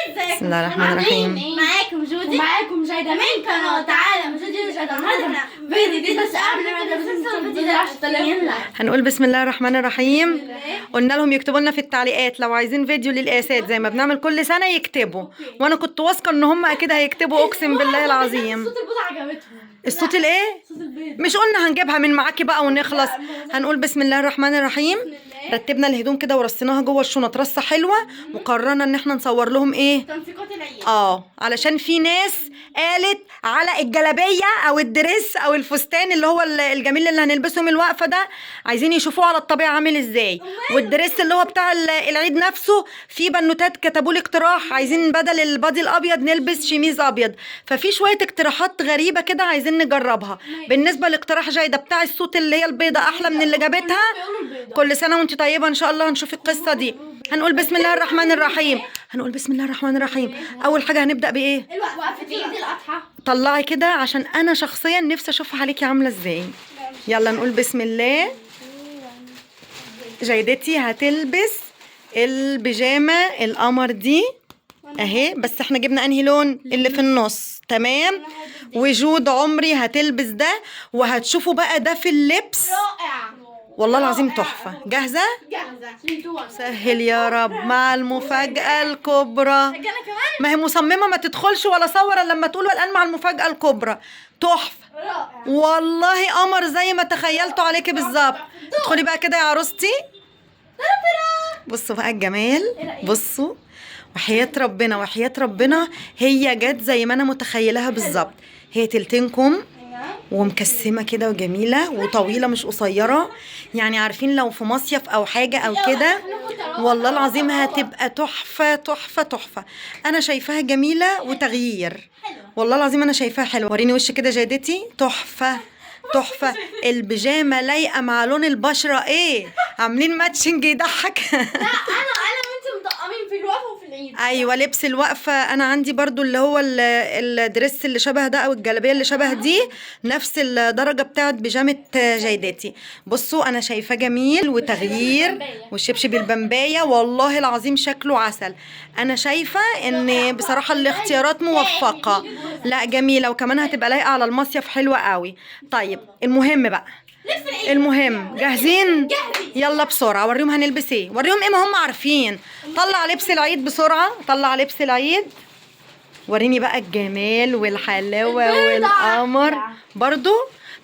بسم الله الرحمن الرحيم. معاكم جودي ومعاكم جيدة من قناة تعالى جودي وجيدة. النهارده فيديو جديد، بس قبل ما نبدا ما تنسوش 10000 لايك. هنقول بسم الله الرحمن الرحيم. قلنا لهم يكتبوا لنا في التعليقات لو عايزين فيديو للقياسات زي ما بنعمل كل سنة يكتبوا، وانا كنت واثقة ان هم اكيد هيكتبوا، اقسم بالله العظيم. صوت البوضة عجبتهم. الصوت الايه؟ صوت البيض. مش قلنا هنجيبها من معاكي بقى ونخلص؟ هنقول بسم الله الرحمن الرحيم. رتبنا الهدوم كده ورصيناها جوه الشنط رصه حلوه، وقررنا ان احنا نصور لهم ايه؟ تنسيقات العيد. علشان في ناس قالت على الجلابيه او الدريس او الفستان اللي هو الجميل اللي هنلبسه من الوقفه ده، عايزين يشوفوه على الطبيعه عامل ازاي. والدريس اللي هو بتاع العيد نفسه، في بنوتات كتبوا لي اقتراح عايزين بدل البادي الابيض نلبس شميز ابيض. ففي شويه اقتراحات غريبه كده عايزين نجربها. بالنسبه لاقتراح جايده بتاع الصوت اللي هي البيضه احلى من اللي جابتها. كل سنه وانت طيبه ان شاء الله. هنشوف القصه دي. هنقول بسم الله الرحمن الرحيم. هنقول بسم الله الرحمن الرحيم. اول حاجه هنبدا بايه؟ وقفة عيد الاضحى. طلعي كده عشان انا شخصيا نفسي اشوفها عليكي عامله ازاي. يلا نقول بسم الله. جيدتي هتلبس البيجامه القمر دي اهي، بس احنا جبنا انهي لون؟ اللي في النص. تمام. وجود عمري هتلبس ده، وهتشوفوا بقى ده في اللبس رائع والله العظيم تحفه. جاهزه؟ جاهزة. سهل يا رب مع المفاجاه الكبرى. انا كمان ما هي مصممه ما تدخلش ولا صور الا لما تقولوا الان مع المفاجاه الكبرى. تحفه رائع والله، قمر زي ما تخيلتوا عليكي بالظبط. ادخلي بقى كده يا عروستي. بصوا بقى الجمال، بصوا. وحياة ربنا وحياة ربنا هي جت زي ما انا متخيلها بالظبط. هي تلتين كم ومكسمه كده وجميله وطويله مش قصيره، يعني عارفين لو في مصيف او حاجه او كده والله العظيم هتبقى تحفه تحفه تحفه. انا شايفاها جميله وتغيير، والله العظيم انا شايفاها حلوه. وريني وش كده جادتي. تحفه تحفه. البيجامه لايقه مع لون البشره. ايه عاملين ماتشنج يضحك. لا انا وانت مطقمين في الوقفة وفي العيد. ايوه لبس الوقفه. انا عندي برضو اللي هو الدريس اللي شبه ده او الجلابيه اللي شبه دي نفس الدرجه بتاعت بيجامه جيدتي. بصوا انا شايفاه جميل وتغيير، والشبشب البمبايه والله العظيم شكله عسل. انا شايفه ان بصراحه الاختيارات موفقه، لا جميله، وكمان هتبقى لايقه على المصيف حلوه قوي. طيب المهم بقى، المهم جاهزين؟ يلا بسرعه وريهم هنلبس ايه، وريهم ايه ما هم عارفين. طلع لبس العيد بسرعه، طلع لبس العيد. وريني بقى الجمال والحلاوه والقمر برضو.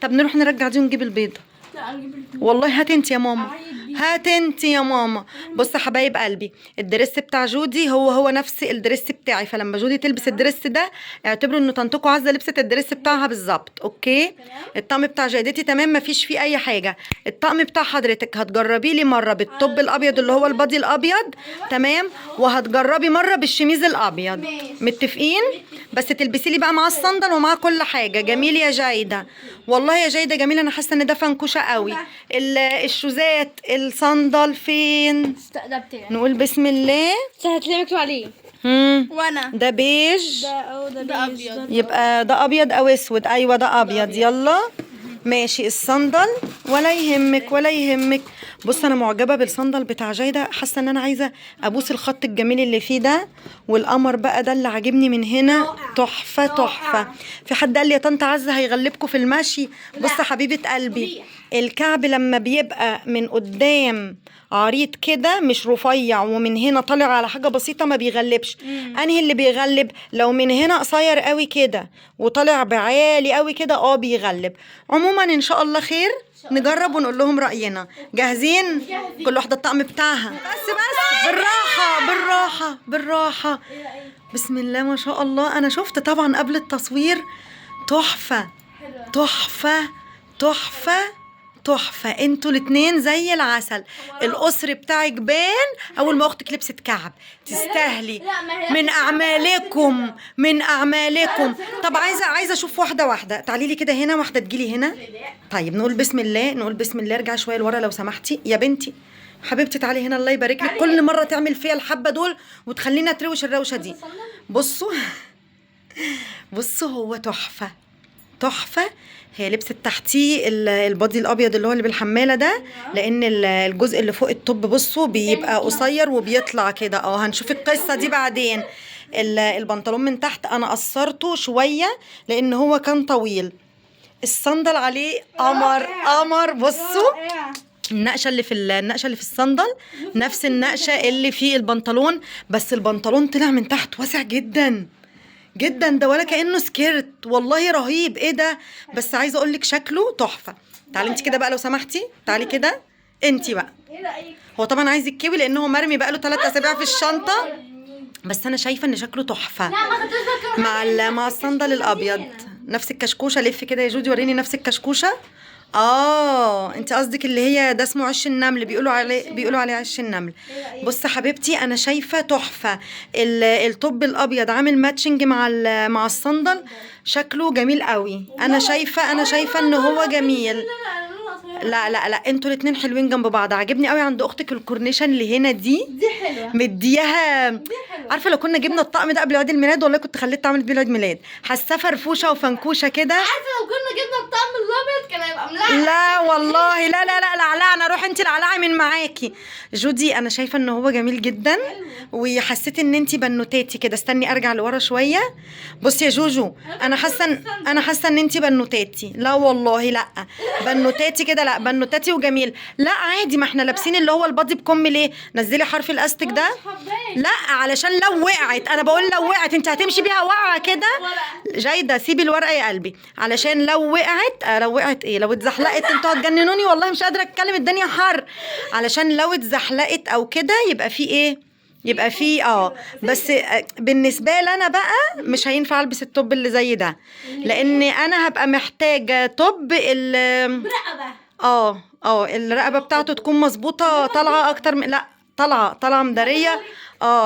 طب نروح نرجع دي ونجيب البيضه. لا نجيب والله هات انت يا ماما، هات انت يا ماما. بص يا حبايب قلبي، الدريس بتاع جودي هو نفس الدريس بتاعي، فلما جودي تلبس الدريس ده اعتبروا ان طنطكو عزه لبست الدريس بتاعها بالظبط. اوكي. الطقم بتاع جيدتي تمام مفيش فيه اي حاجه. الطقم بتاع حضرتك هتجربيه لي مره بالطب الابيض اللي هو البادي الابيض، تمام، وهتجربي مره بالشميز الابيض. متفقين؟ بس تلبسي لي بقى مع الصندل ومع كل حاجه. جميل يا جيده، والله يا جيده جميل. انا حاسه ان ده فنكوشه قوي. الشوزات الصندل فين؟ ده بتاعي. نقول بسم الله. هتلاقي مكتوب عليه. وانا ده بيج، ده ابيض. يبقى ده ابيض او اسود. ايوه ده ابيض. يلا ماشي. الصندل ولا يهمك ولا يهمك. بص انا معجبه بالصندل بتاع جيده، حاسه ان انا عايزه ابوس الخط الجميل اللي فيه ده. والقمر بقى ده اللي عاجبني من هنا. تحفه تحفه. في حد قال لي يا طنط عزه هيغلبكم في المشي. بص يا حبيبه قلبي، الكعب لما بيبقى من قدام عريض كده مش رفيع ومن هنا طالع على حاجه بسيطه ما بيغلبش. انهي اللي بيغلب؟ لو من هنا قصير قوي كده وطالع بعالي قوي كده بيغلب. عموما ان شاء الله خير، نجرب ونقول لهم راينا. جاهزين؟ كل واحده الطقم بتاعها. بس بالراحه بالراحه بالراحه. بسم الله ما شاء الله. انا شفت طبعا قبل التصوير. تحفه تحفه تحفه تحفة. انتوا الاتنين زي العسل. القصر بتاعك بان اول ما اختك لبست كعب. تستاهلي من اعمالكم من اعمالكم. طب عايزه اشوف واحده واحده. تعالي لي كده هنا، واحده تجيلي هنا. طيب نقول بسم الله، نقول بسم الله. ارجعي شويه لورا لو سمحتي يا بنتي حبيبتي. تعالي هنا، الله يبارك لك. كل مره تعمل فيها الحبه دول وتخلينا تروش الروشه دي. بصوا بصوا هو تحفه تحفه. هي لبست تحتيه البادي الابيض اللي هو اللي بالحماله ده، لان الجزء اللي فوق الطب بصوا بيبقى قصير وبيطلع كده. هنشوف القصه دي بعدين. البنطلون من تحت انا قصرته شويه لان هو كان طويل. الصندل عليه قمر قمر. بصوا النقشه اللي في الصندل نفس النقشه اللي في البنطلون، بس البنطلون طلع من تحت واسع جدا جدا، ده ولا كانه سكيرت، والله رهيب. ايه ده؟ بس عايزه اقول لك شكله تحفه. تعالي انت كده بقى لو سمحتي، تعالي كده انت بقى. هو طبعا عايز يتكوي لان هو مرمي بقى له 3 اسابيع في الشنطه، بس انا شايفه ان شكله تحفه مع الصندل الابيض. نفس الكشكوشه. لف كده يا جودي وريني نفس الكشكوشه. انت قصدك اللي هي ده اسمه عش النمل، بيقولوا عليه عش النمل. بص حبيبتي انا شايفه تحفه. الطب الابيض عامل ماتشنج مع الصندل، شكله جميل قوي. انا شايفه ان هو جميل. لا لا لا انتوا الاتنين حلوين جنب بعض. عجبني قوي عند اختك الكورنيشن اللي هنا دي حلوه، مدياها. عارفه لو كنا جبنا الطقم ده قبل عيد الميلاد والله كنت خليت تعمل بيه عيد ميلاد. حاسه فرفوشه وفنكوشه كده. عارفه لو كنا جبنا الطقم الابيض كان هيبقى ملعب. لا والله لا لا لا لعلعنا. روحي انت لعلعي من معاكي. جودي انا شايفه ان هو جميل جدا، وحسيت ان انت بنوتاتي كده. استني ارجع لورا شويه. بصي يا جوجو انا حاسه ان انت بنوتاتي. لا والله لا بنوتاتي كده، لا بنوتاتي وجميل. لا عادي، ما احنا لابسين اللي هو البادي بكم. ليه نزلي حرف الاستك ده؟ لا علشان لو وقعت، انا بقول لو وقعت انت هتمشي بيها واقعه كده. جايده سيبي الورقه يا قلبي، علشان لو وقعت ايه، لو اتزحلقت انتوا هتجننوني والله مش قادره اتكلم، الدنيا حر. علشان لو اتزحلقت او كده يبقى في ايه، يبقى في بس بالنسبه لي انا بقى مش هينفع البس التوب اللي زي ده، لان انا هبقى محتاجه توب برقبه. الرقبه بتاعته تكون مظبوطه، طالعه اكتر من لا طالعه مداريه.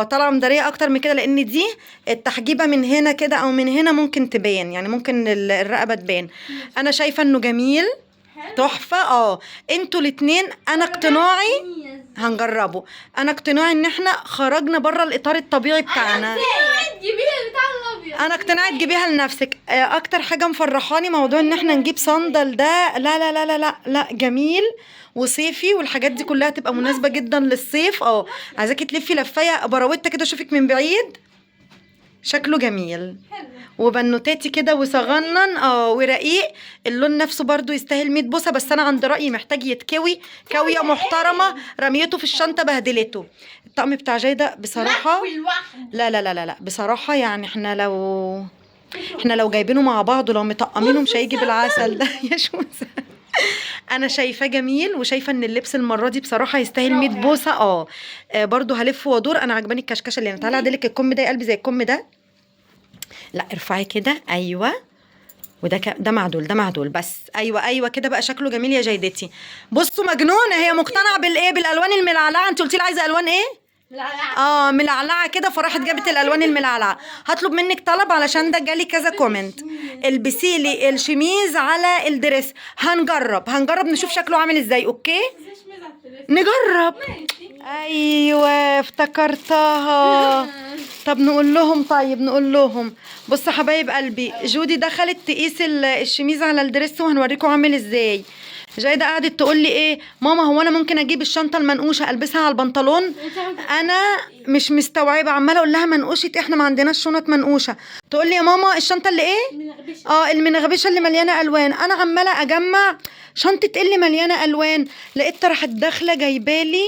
طالعه مداريه اكتر من كده، لان دي التحجيبه من هنا كده او من هنا ممكن تبان، يعني ممكن الرقبه تبان. انا شايفه انه جميل تحفه. انتوا الاتنين انا اقتناعي هنجربه. انا اقتناعي ان احنا خرجنا بره الاطار الطبيعي بتاعنا. انا اقتنعت تجيبيها لنفسك. اكتر حاجه مفرحاني موضوع ان احنا نجيب صندل ده. لا لا لا لا لا لا جميل وصيفي، والحاجات دي كلها تبقى مناسبه جدا للصيف. عايزاكي تلفي لفايه براوته كده اشوفك من بعيد. شكله جميل وبنوتاتي كده وصغنن ورقيق. اللون نفسه برضو يستاهل 100 بوسه، بس انا عند رايي محتاج يتكوي كويه محترمه. رميته في الشنطه بهدلته. الطقم بتاع جايده بصراحه لا لا لا لا لا بصراحه، يعني احنا لو جايبينه مع بعض ولو مطقمينه مش هيجي بالعسل ده يا شوزه. انا شايفاه جميل، وشايفه ان اللبس المره دي بصراحه يستاهل 100 بوسه. برضو هلف وادور. انا عجباني الكشكشه اللي هنا. تعالى اعدلك الكم ده يا قلبي زي الكم ده. لا ارفعي كده، ايوه. وده ده معدول بس. ايوه كده بقى شكله جميل يا جيدتي. بصوا مجنونه هي مقتنعه بالالوان الملعلعه. انت قلتي لي عايزه الوان ايه؟ ملعلعه كده، فراحت جابت الالوان الملعلعه. هطلب منك طلب علشان ده جالي كذا كومنت. البسي لي الشميز على الدريس. هنجرب نشوف شكله عامل ازاي. اوكي نجرب. ايوه افتكرتها. طب نقول لهم بصوا حبايب قلبي، جودي دخلت تقيس الشميز على الدريس وهنوريكم عامل ازاي. جايده قعدت تقول لي ايه ماما، هو انا ممكن اجيب الشنطه المنقوشه البسها على البنطلون؟ انا مش مستوعبه، عماله اقول لها منقوشه احنا ما عندناش شنط منقوشه. تقول لي يا ماما الشنطه اللي ايه المنغبشه اللي مليانه الوان. انا عماله اجمع شنطه ايه اللي مليانه الوان، لقيت راحت داخله جايبالي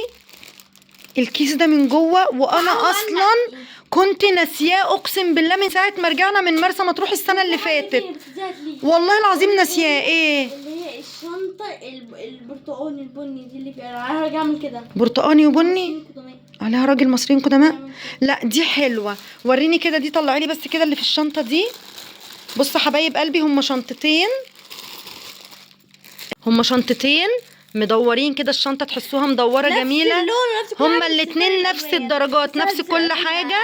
الكيس ده من جوه، وانا اصلا كنت ناسياه اقسم بالله من ساعه ما رجعنا من مرسى مطروح السنه اللي فاتت. والله العظيم ناسياه. ايه اللي هي الشنطه البرتقاني البني دي اللي فيها راجع من كده، برتقاني وبني عليها راجل مصريين قدماء. لا دي حلوه، وريني كده دي، طلعي لي بس كده اللي في الشنطه دي. بصوا حبايب قلبي هما شنطتين مدورين كده. الشنطه تحسوها مدوره جميله، هما الاتنين نفس الدرجات نفس كل حاجه.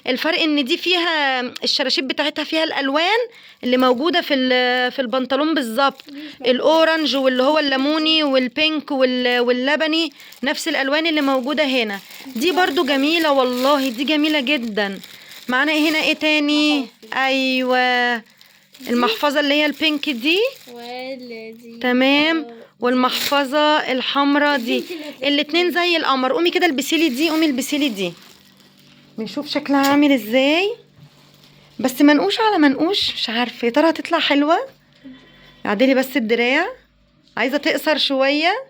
الفرق ان دي فيها الشراشيب بتاعتها فيها الالوان اللي موجوده في البنطلون بالظبط. الاورنج واللي هو الليموني والبينك واللبني نفس الالوان اللي موجوده هنا. دي برضو جميله والله، دي جميله جدا. معانا هنا ايه تاني؟ ايوه المحفظه اللي هي البينك دي تمام، والمحفظه الحمراء دي. الاتنين زي القمر. قومي كده البسيلي دي، قومي البسيلي دي، بنشوف شكلها عامل ازاي. بس منقوش على منقوش، مش عارفه يا ترى هتطلع حلوه. اعدلي بس الدراع، عايزه تقصر شويه،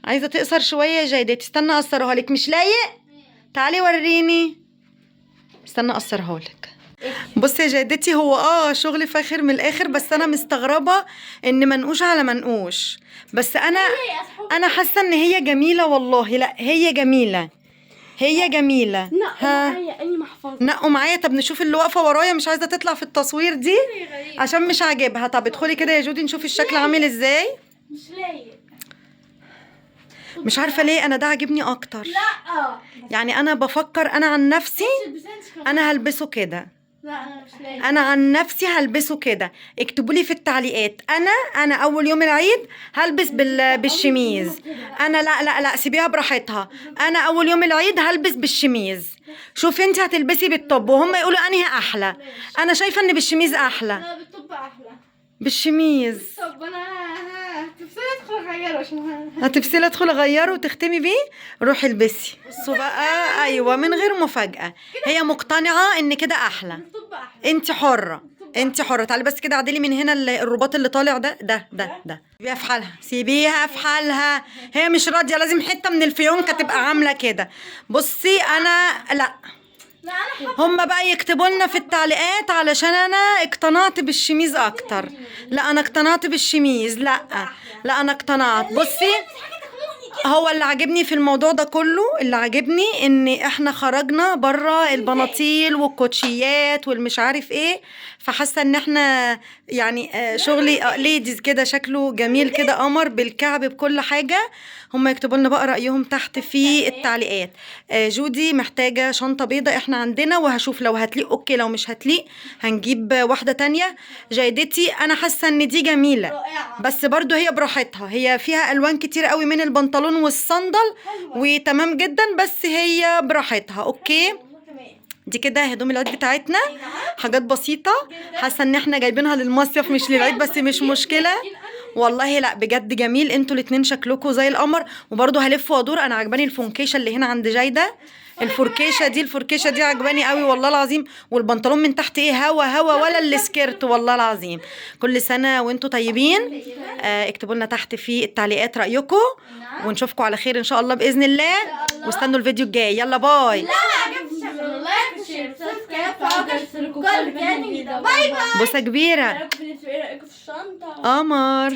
عايزه تقصر شويه يا جيدات. استنى اقصرها لك، مش لايق؟ تعالي وريني، استنى اقصرها لك. بصي يا جدتي، هو شغل فاخر من الاخر، بس انا مستغربه ان منقوش على منقوش. بس انا حاسه ان هي جميله والله. لا هي جميله، هي جميله. ها اني محفظه. نقوا معايا. طب نشوف اللي واقفه ورايا مش عايزه تطلع في التصوير دي عشان مش عاجبها. طب ادخلي كده يا جودي نشوف الشكل عامل ازاي. مش لايق. مش عارفه ليه انا ده عاجبني اكتر. لا يعني انا بفكر انا عن نفسي انا هلبسه كده. لا انا مش لايق. انا عن نفسي هلبسه كده. اكتبوا لي في التعليقات. انا اول يوم العيد هلبس بالشميز. انا لا سيبيها براحتها. انا اول يوم العيد هلبس بالشميز. شوفي انت هتلبسي بالطب وهم يقولوا انهي احلى. انا شايفه ان بالشميز احلى. لا بالطب احلى. بالشميز. طب انا تفسير ادخل اغيره عشان هتفصلي ادخل اغيره وتختمي بيه. روحي البسي. بصوا بقى، ايوه من غير مفاجاه. هي مقتنعه ان كده احلى. بالطب احلى. انت حره، انت حره. تعالي بس كده عدلي من هنا الرباط اللي طالع ده. سيبيها في حالها، سيبيها في حالها. هي مش راضيه، لازم حته من الفيونكه تبقى عامله كده. بصي انا لا، لا انا هما بقى يكتبوا لنا في التعليقات علشان انا اقتنعت بالشميز اكتر. لا انا اقتنعت بالشميز. لا انا اقتنعت. بصي هو اللي عاجبني في الموضوع ده كله، اللي عاجبني ان احنا خرجنا بره البناطيل والكوتشيات والمش عارف ايه. فحاسه ان احنا يعني شغلي ليديز كده شكله جميل كده، قمر بالكعب بكل حاجه. هم يكتبوا لنا بقى رايهم تحت في التعليقات. جودي محتاجه شنطه بيضه، احنا عندنا، وهشوف لو هتليق اوكي، لو مش هتليق هنجيب واحده تانية. جيدتي انا حاسه ان دي جميله، رائعة. بس برضو هي براحتها. هي فيها الوان كتير قوي من البنطلون والصندل وتمام جدا، بس هي براحتها. اوكي دي كده هدوم العيد بتاعتنا، حاجات بسيطه. حاسه ان احنا جايبينها للمصيف مش للعيد، بس مش مشكله والله. لا بجد جميل، انتوا الاتنين شكلكوا زي القمر. وبرضو هلف وادور. انا عجباني الفونكيشه اللي هنا عند جايده. الفركيشه دي عجباني قوي والله العظيم. والبنطلون من تحت ايه، هوا ولا السكيرت والله العظيم. كل سنه وانتوا طيبين. اكتبوا لنا تحت في التعليقات رايكم، ونشوفكم على خير ان شاء الله باذن الله. واستنوا الفيديو الجاي. يلا باي. لا عجبتش اعملوا لايك وشير وسبسكرايب فعلا يوصلكوا كل فيديو جديد. باي باي. بوسه كبيره. ايه رايكم في الشنطه؟ قمر.